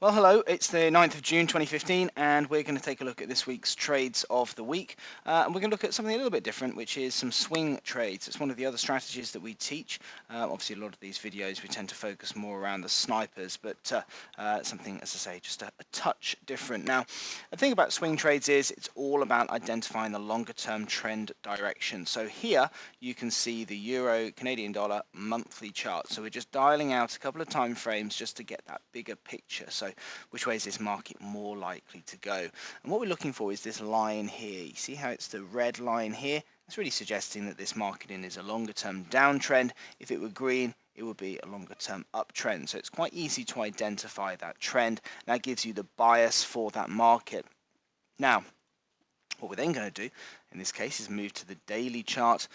Well, hello, it's the 9th of June 2015, and we're going to take a look at this week's trades of the week. And we're going to look at something a little bit different, which is some swing trades. It's one of the other strategies that we teach. Obviously, a lot of these videos we tend to focus more around the snipers, but something, as I say, just a touch different. Now, the thing about swing trades is it's all about identifying the longer term trend direction. So here you can see the euro Canadian dollar monthly chart. So we're just dialing out a couple of time frames just to get that bigger picture. So which way is this market more likely to go? And what we're looking for is this line here. You see how it's the red line here? It's really suggesting that this market is a longer term downtrend. If it were green, it would be a longer term uptrend. So it's quite easy to identify that trend. That gives you the bias for that market. Now, what we're then going to do in this case is move to the daily chart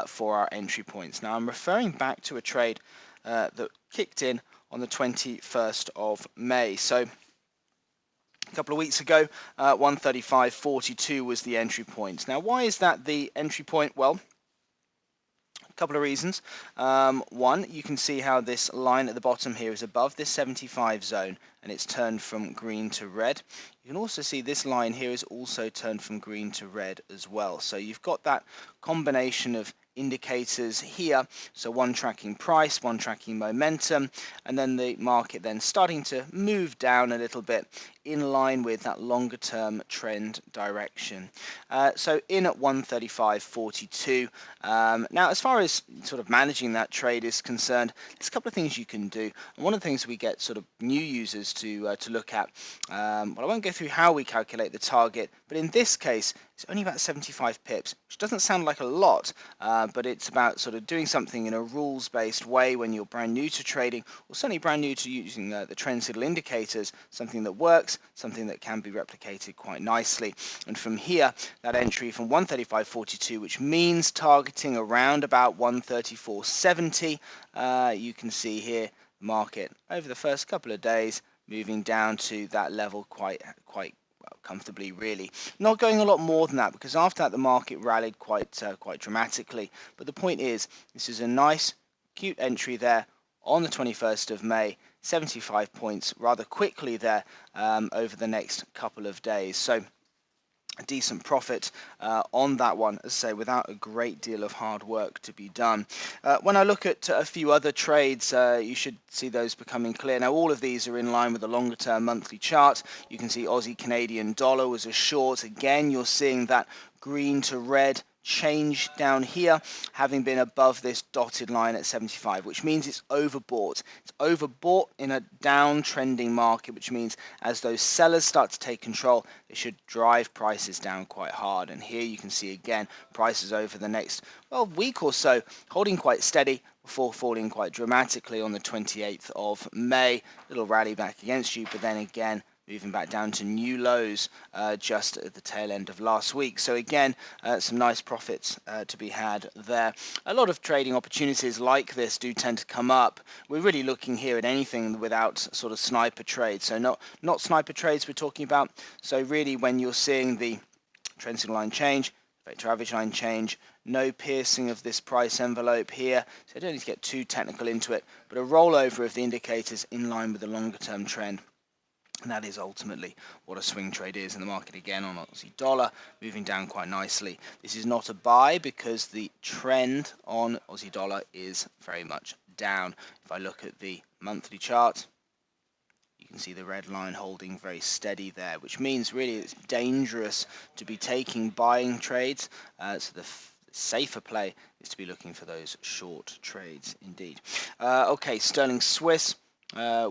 for our entry points. Now, I'm referring back to a trade that kicked in on the 21st of May. So a couple of weeks ago, 135.42 was the entry point. Now, why is that the entry point? Well, a couple of reasons. One, you can see how this line at the bottom here is above this 75 zone and it's turned from green to red. You can also see this line here is also turned from green to red as well. So you've got that combination of indicators here, so one tracking price, one tracking momentum, and then the market then starting to move down a little bit in line with that longer term trend direction. So in at 135.42. Now, as far as sort of managing that trade is concerned, there's a couple of things you can do. And one of the things we get sort of new users to look at, well, I won't go through how we calculate the target, but in this case it's only about 75 pips, which doesn't sound like a lot, but it's about sort of doing something in a rules-based way when you're brand new to trading, or certainly brand new to using the trend signal indicators, something that works, something that can be replicated quite nicely. And from here, that entry from 135.42, which means targeting around about 134.70, you can see here the market over the first couple of days moving down to that level quite well, comfortably, really. Not going a lot more than that, because after that the market rallied quite dramatically. But the point is, this is a nice cute entry there on the 21st of May, 75 points rather quickly there over the next couple of days. So a decent profit on that one, as I say, without a great deal of hard work to be done. When I look at a few other trades, you should see those becoming clear. Now, all of these are in line with the longer term monthly chart. You can see Aussie Canadian dollar was a short. Again, you're seeing that green to red change down here, having been above this dotted line at 75, which means it's overbought. It's overbought in a downtrending market, which means as those sellers start to take control, they should drive prices down quite hard. And here you can see again prices over the next week or so holding quite steady before falling quite dramatically on the 28th of May. Little rally back against you, but then again moving back down to new lows just at the tail end of last week. So again, some nice profits to be had there. A lot of trading opportunities like this do tend to come up. We're really looking here at anything without sort of sniper trades. So not sniper trades we're talking about. So really when you're seeing the trend signal line change, vector average line change, no piercing of this price envelope here, so I don't need to get too technical into it, but a rollover of the indicators in line with the longer term trend. And that is ultimately what a swing trade is in the market. Again on Aussie dollar, moving down quite nicely. This is not a buy because the trend on Aussie dollar is very much down. If I look at the monthly chart, you can see the red line holding very steady there, which means really it's dangerous to be taking buying trades. So the safer play is to be looking for those short trades indeed. Okay, sterling Swiss.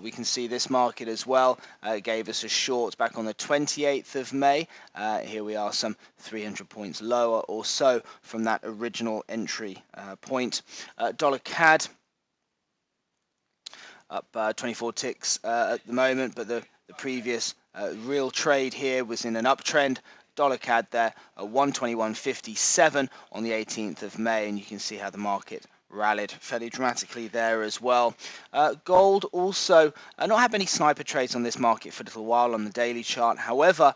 We can see this market as well gave us a short back on the 28th of May. Here we are some 300 points lower or so from that original entry point. Dollar CAD up 24 ticks at the moment, but the previous real trade here was in an uptrend. Dollar CAD there at 121.57 on the 18th of May, and you can see how the market rallied fairly dramatically there as well. Gold also not had many sniper trades on this market for a little while on the daily chart. However,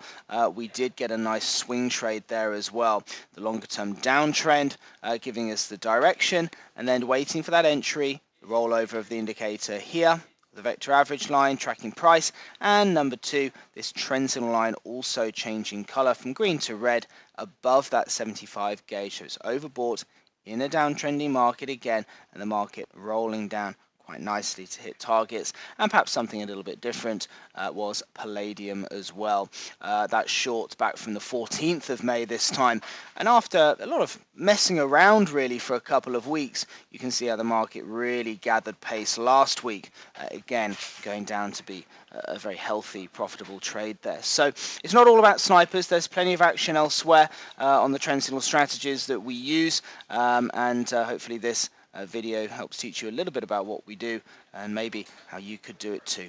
we did get a nice swing trade there as well. The longer term downtrend giving us the direction, and then waiting for that entry, the rollover of the indicator here the vector average line tracking price, and number 2, this trend signal line also changing colour from green to red above that 75 gauge. So it's overbought in a downtrending market again, and the market rolling down quite nicely to hit targets. And perhaps something a little bit different was palladium as well. That short back from the 14th of May this time, and after a lot of messing around really for a couple of weeks, you can see how the market really gathered pace last week, again going down to be a very healthy, profitable trade there. So it's not all about snipers. There's plenty of action elsewhere on the trend signal strategies that we use, and hopefully this video helps teach you a little bit about what we do and maybe how you could do it too.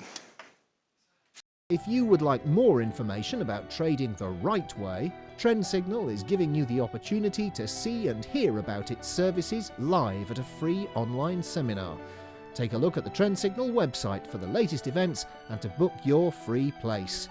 If you would like more information about trading the right way, Trend Signal is giving you the opportunity to see and hear about its services live at a free online seminar. Take a look at the Trend Signal website for the latest events and to book your free place.